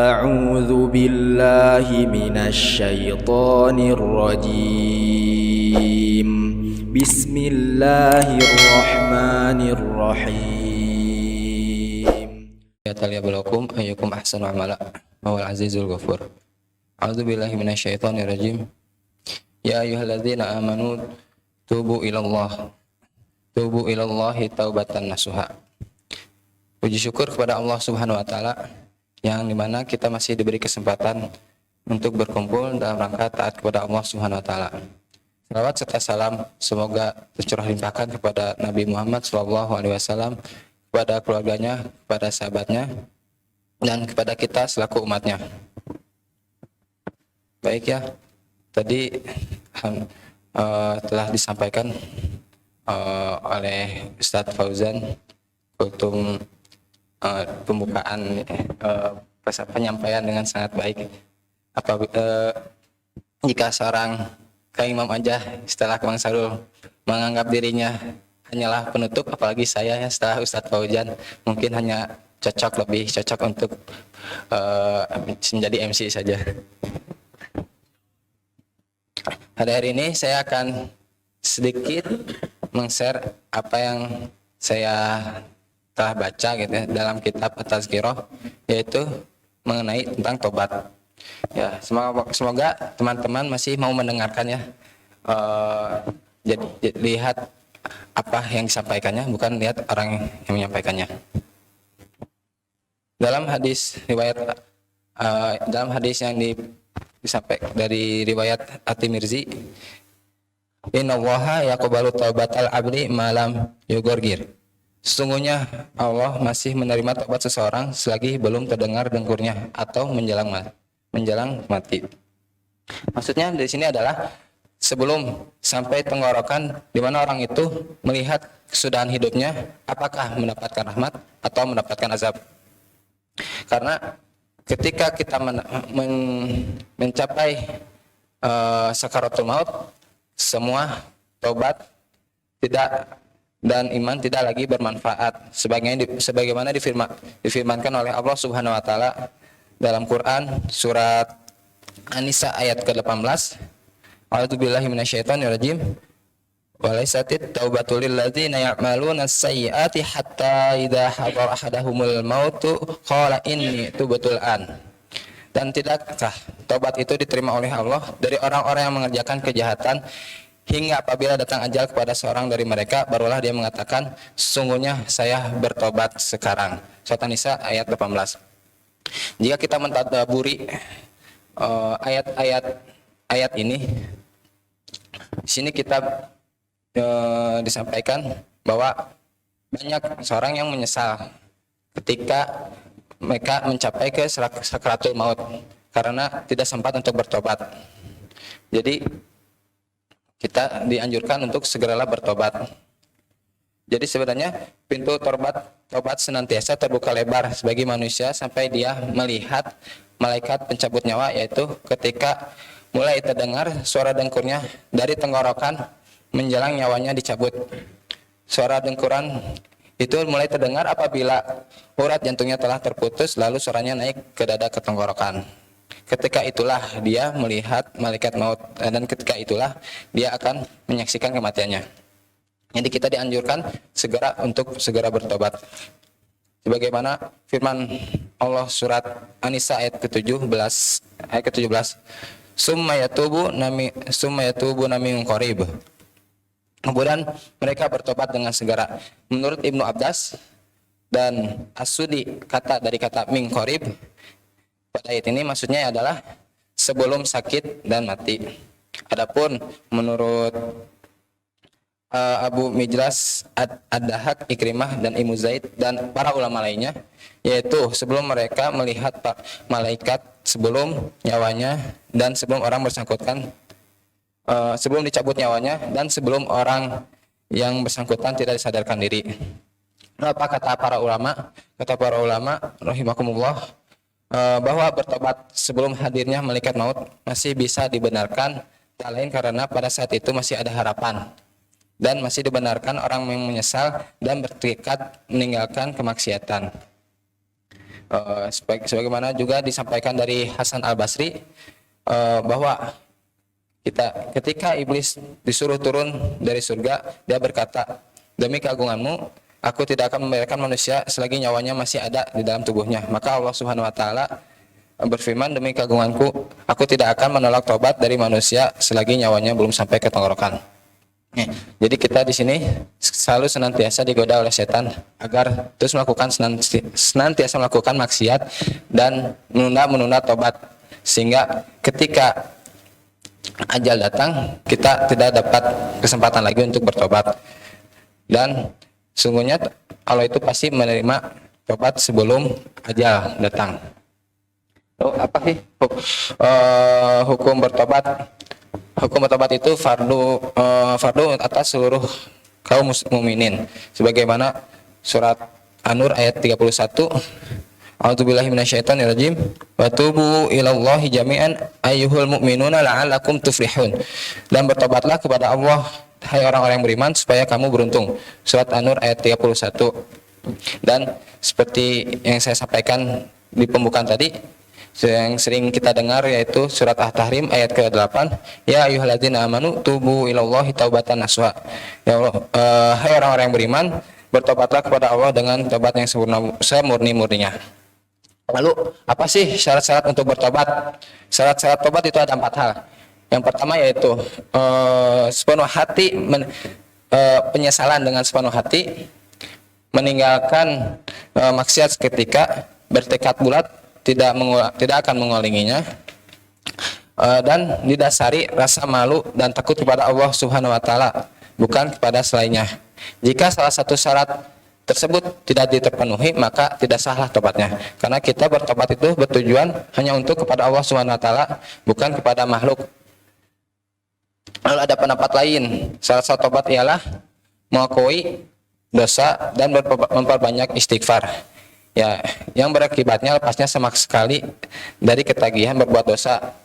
أعوذ بالله من الشيطان الرجيم بسم الله الرحمن الرحيم Yataliabalakum ayyukum ahsanu amala wal azizul ghafur. A'udzu billahi minasyaitonir rajim. Ya ayyuhalladzina amanu tubu ilallahi taubatan nasuha. Puji syukur kepada Allah Subhanahu wa taala yang dimana kita masih diberi kesempatan untuk berkumpul dalam rangka taat kepada Allah Subhanahu wa taala. Salawat serta salam semoga tercurah limpahkan kepada Nabi Muhammad SAW, kepada keluarganya, kepada sahabatnya, dan kepada kita selaku umatnya. Baik ya, tadi telah disampaikan oleh Ustadz Fauzan untuk pembukaan penyampaian dengan sangat baik. Jika seorang Kang Imam aja setelah Bang Sarul menganggap dirinya hanyalah penutup, apalagi saya ya setelah Ustadz Fauzan mungkin hanya lebih cocok untuk menjadi MC saja. Pada hari ini saya akan sedikit meng-share apa yang saya telah baca gitu ya, dalam kitab At-Tazkirah, yaitu mengenai tentang tobat. Ya, semoga teman-teman masih mau mendengarkan ya. Jadi lihat apa yang disampaikannya, bukan lihat orang yang menyampaikannya. Dalam hadis yang disampaikan dari riwayat At-Tirmizi, innallaha yaqbalu taubatal abdi malam yugorgir. Sesungguhnya Allah masih menerima tobat seseorang selagi belum terdengar dengkurnya atau menjelang mati. Maksudnya di sini adalah sebelum sampai tenggorokan, di mana orang itu melihat kesudahan hidupnya, apakah mendapatkan rahmat atau mendapatkan azab. Karena ketika kita mencapai sakaratul maut, semua tobat dan iman tidak lagi bermanfaat, sebagaimana difirmankan oleh Allah Subhanahu wa taala dalam Quran surat An-Nisa ayat ke-18. A'udzubillahi minasyaitonirrajim. Walaisatit taubatul lil ladzina ya'maluna as-sayyi'ati hatta idza hadara ahadahumul mautu qala inni tubtu an. Dan tidakkah taubat itu diterima oleh Allah dari orang-orang yang mengerjakan kejahatan hingga apabila datang ajal kepada seorang dari mereka, barulah dia mengatakan, sesungguhnya saya bertobat sekarang. Surat An-Nisa ayat 18. Jika kita mentadabburi ayat ini, di sini kita disampaikan bahwa banyak seorang yang menyesal ketika mereka mencapai ke sakaratul maut karena tidak sempat untuk bertobat. Jadi kita dianjurkan untuk segeralah bertobat. Jadi sebenarnya pintu tobat senantiasa terbuka lebar bagi manusia sampai dia melihat malaikat pencabut nyawa, yaitu ketika mulai terdengar suara dengkurnya dari tenggorokan menjelang nyawanya dicabut. Suara dengkuran itu mulai terdengar apabila urat jantungnya telah terputus, lalu suaranya naik ke dada ke tenggorokan. Ketika itulah dia melihat malaikat maut, dan ketika itulah dia akan menyaksikan kematiannya. Jadi kita dianjurkan untuk segera bertobat. Sebagaimana firman Allah surat An-Nisa ayat ke-17, summa yatubu nami qarib. Kemudian mereka bertobat dengan segera. Menurut Ibnu Abbas dan As-Sudi, dari kata min qarib pada ayat ini maksudnya adalah sebelum sakit dan mati. Adapun menurut Abu Mijlas Ad-Dahak, Ikrimah dan Ibnu Zaid dan para ulama lainnya, yaitu sebelum mereka melihat malaikat, sebelum nyawanya dan sebelum orang bersangkutan sebelum dicabut nyawanya dan sebelum orang yang bersangkutan tidak disadarkan diri. Apa kata para ulama? Kata para ulama rahimakumullah, bahwa bertobat sebelum hadirnya malaikat maut masih bisa dibenarkan, tak lain karena pada saat itu masih ada harapan dan masih dibenarkan orang yang menyesal dan bertekad meninggalkan kemaksiatan. Sebagaimana juga disampaikan dari Hasan Al-Basri, bahwa ketika iblis disuruh turun dari surga, dia berkata, demi keagunganmu, aku tidak akan membiarkan manusia selagi nyawanya masih ada di dalam tubuhnya. Maka Allah Subhanahu wa taala berfirman, demi keagunganku, aku tidak akan menolak tobat dari manusia selagi nyawanya belum sampai ke tenggorokan. Jadi kita di sini selalu senantiasa digoda oleh setan agar terus melakukan senantiasa melakukan maksiat dan menunda tobat, sehingga ketika ajal datang kita tidak dapat kesempatan lagi untuk bertobat. Dan sungguhnya Allah itu pasti menerima tobat sebelum ajal datang. Apa sih hukum bertobat? Hukum bertobat itu fardu atas seluruh kaum mukminin, sebagaimana surat An-Nur ayat 31, A'udzubillahi minasyaitonirrajim, wa tubu ilallahi jami'an ayyuhal mu'minuna la'allakum tuflihun. Dan bertobatlah kepada Allah, hai orang-orang yang beriman, supaya kamu beruntung. Surat An-Nur ayat 31. Dan seperti yang saya sampaikan di pembukaan tadi, yang sering kita dengar, yaitu surat At-Tahrim ayat ke-8, ya ayyuhalladzina amanu tubu ilallahi taubatan nasuha. Ya Allah, hai orang-orang yang beriman, bertobatlah kepada Allah dengan tobat yang semurni-murninya. Lalu apa sih syarat-syarat untuk bertobat? Syarat-syarat tobat itu ada 4 hal. Yang pertama yaitu sepenuh hati, penyesalan dengan sepenuh hati, meninggalkan maksiat seketika, bertekad bulat tidak akan mengulanginya, dan didasari rasa malu dan takut kepada Allah Subhanahu wa taala, bukan kepada selainnya. Jika salah satu syarat tersebut tidak terpenuhi, maka tidak sahlah tobatnya. Karena kita bertobat itu bertujuan hanya untuk kepada Allah Subhanahu wa taala, bukan kepada makhluk. Lalu ada pendapat lain, syarat tobat ialah mengakui dosa dan memperbanyak istighfar. Ya, yang berakibatnya lepasnya sama sekali dari ketagihan berbuat dosa.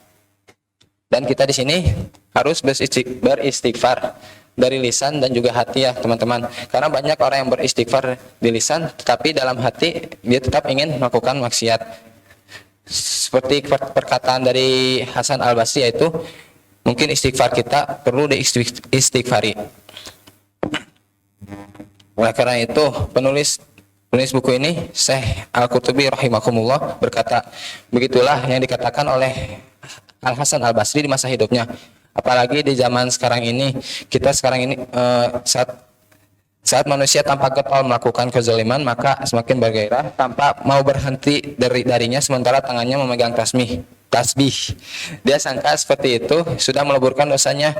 Dan kita di sini harus beristighfar dari lisan dan juga hati, ya teman-teman. Karena banyak orang yang beristighfar di lisan, tetapi dalam hati dia tetap ingin melakukan maksiat. Seperti perkataan dari Hasan Al-Basri, yaitu mungkin istighfar kita perlu diistighfari. Oleh karena itu, penulis buku ini, Syekh Al-Qurtubi rahimahumullah, berkata, begitulah yang dikatakan oleh Al-Hasan Al-Basri di masa hidupnya. Apalagi di zaman sekarang ini, saat manusia tanpa getol melakukan kezaliman, maka semakin bergairah tanpa mau berhenti darinya, sementara tangannya memegang tasbih. Dia sangka seperti itu sudah meleburkan dosanya,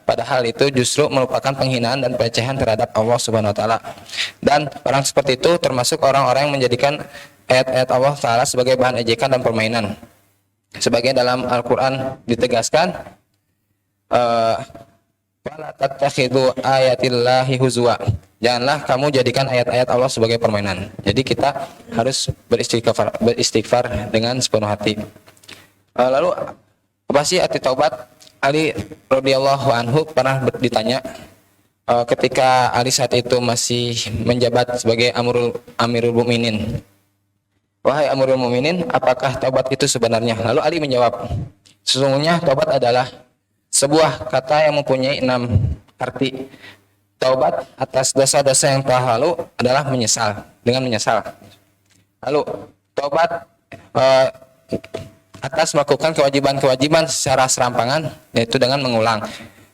padahal itu justru merupakan penghinaan dan pelecehan terhadap Allah Subhanahu wa taala. Dan orang seperti itu termasuk orang-orang yang menjadikan ayat-ayat Allah taala sebagai bahan ejekan dan permainan. Sebagai dalam Al-Qur'an ditegaskan, wala tattakhidhu ayatillahi huzwa. Janganlah kamu jadikan ayat-ayat Allah sebagai permainan. Jadi kita harus beristighfar dengan sepenuh hati. Lalu apa sih arti taubat? Ali radhiyallahu anhu pernah ditanya, ketika Ali saat itu masih menjabat sebagai Amirul Mukminin, wahai Amirul Mukminin, apakah taubat itu sebenarnya? Lalu Ali menjawab, sesungguhnya taubat adalah sebuah kata yang mempunyai 6 arti. Taubat atas dosa-dosa yang telah lalu adalah dengan menyesal. Lalu taubat atas melakukan kewajiban-kewajiban secara serampangan, yaitu dengan mengulang.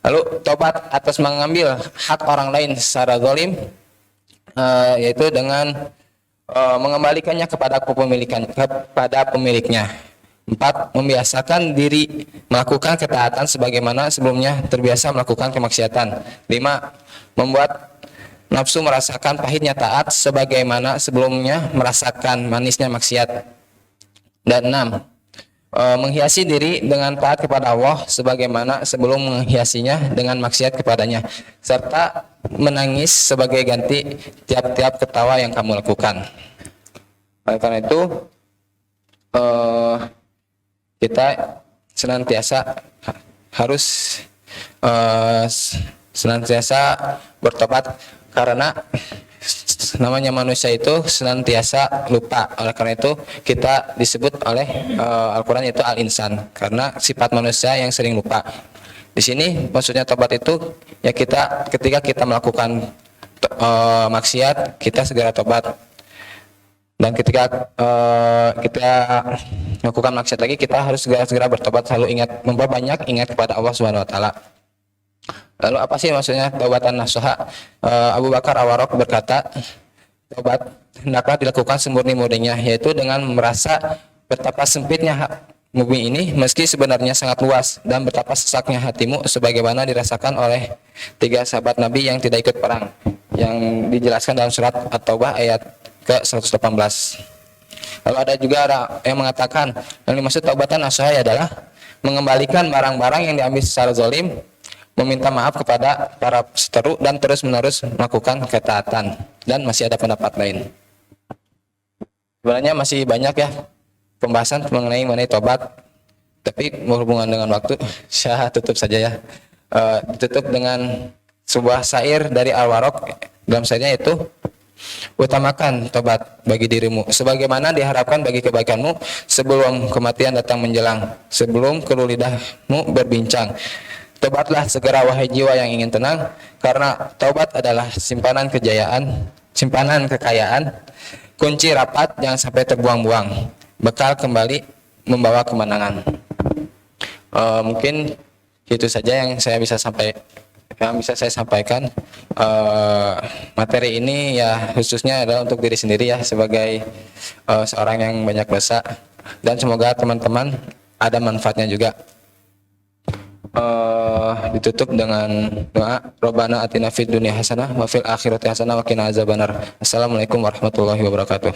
Lalu taubat atas mengambil hak orang lain secara zalim, yaitu dengan mengembalikannya kepada pemiliknya. 4. Membiasakan diri melakukan ketaatan sebagaimana sebelumnya terbiasa melakukan kemaksiatan. 5. Membuat nafsu merasakan pahitnya taat sebagaimana sebelumnya merasakan manisnya maksiat. Dan 6. Menghiasi diri dengan taat kepada Allah sebagaimana sebelum menghiasinya dengan maksiat kepadanya, serta menangis sebagai ganti tiap-tiap ketawa yang kamu lakukan. Oleh karena itu, kita senantiasa harus senantiasa bertobat, karena namanya manusia itu senantiasa lupa. Oleh karena itu kita disebut oleh Al-Quran itu al-insan, karena sifat manusia yang sering lupa. Di sini maksudnya tobat itu ya kita ketika kita melakukan maksiat, kita segera tobat. Dan ketika kita melakukan maksiat lagi, kita harus segera bertobat, selalu memperbanyak ingat kepada Allah Subhanahu wa taala. Lalu apa sih maksudnya taubatan nasuha? Abu Bakar Awarok berkata, tobat hendaklah dilakukan semurni-murninya, yaitu dengan merasa betapa sempitnya bumi ini meski sebenarnya sangat luas, dan betapa sesaknya hatimu sebagaimana dirasakan oleh 3 sahabat Nabi yang tidak ikut perang, yang dijelaskan dalam surat At-Taubah ayat ke-118. Lalu ada juga yang mengatakan yang dimaksud taubatan nasuha adalah mengembalikan barang-barang yang diambil secara zalim, meminta maaf kepada para seteru, dan terus-menerus melakukan ketaatan. Dan masih ada pendapat lain. Sebenarnya masih banyak ya pembahasan mengenai tobat, tapi berhubungan dengan waktu, saya tutup saja ya. Ditutup dengan sebuah syair dari Al-Warok. Dalam syairnya itu, utamakan tobat bagi dirimu sebagaimana diharapkan bagi kebaikanmu sebelum kematian datang menjelang, sebelum keluh lidahmu berbincang. Tobatlah segera wahai jiwa yang ingin tenang, karena taubat adalah simpanan kekayaan, kunci rapat jangan sampai terbuang-buang, bekal kembali membawa kemenangan. Mungkin itu saja yang bisa saya sampaikan. Materi ini ya khususnya adalah untuk diri sendiri ya, sebagai seorang yang banyak dosa, dan semoga teman-teman ada manfaatnya juga. Ditutup dengan doa, Rabbana atina fid dunya hasanah wa fil akhirati hasanah wa qina azabannar. Assalamualaikum warahmatullahi wabarakatuh.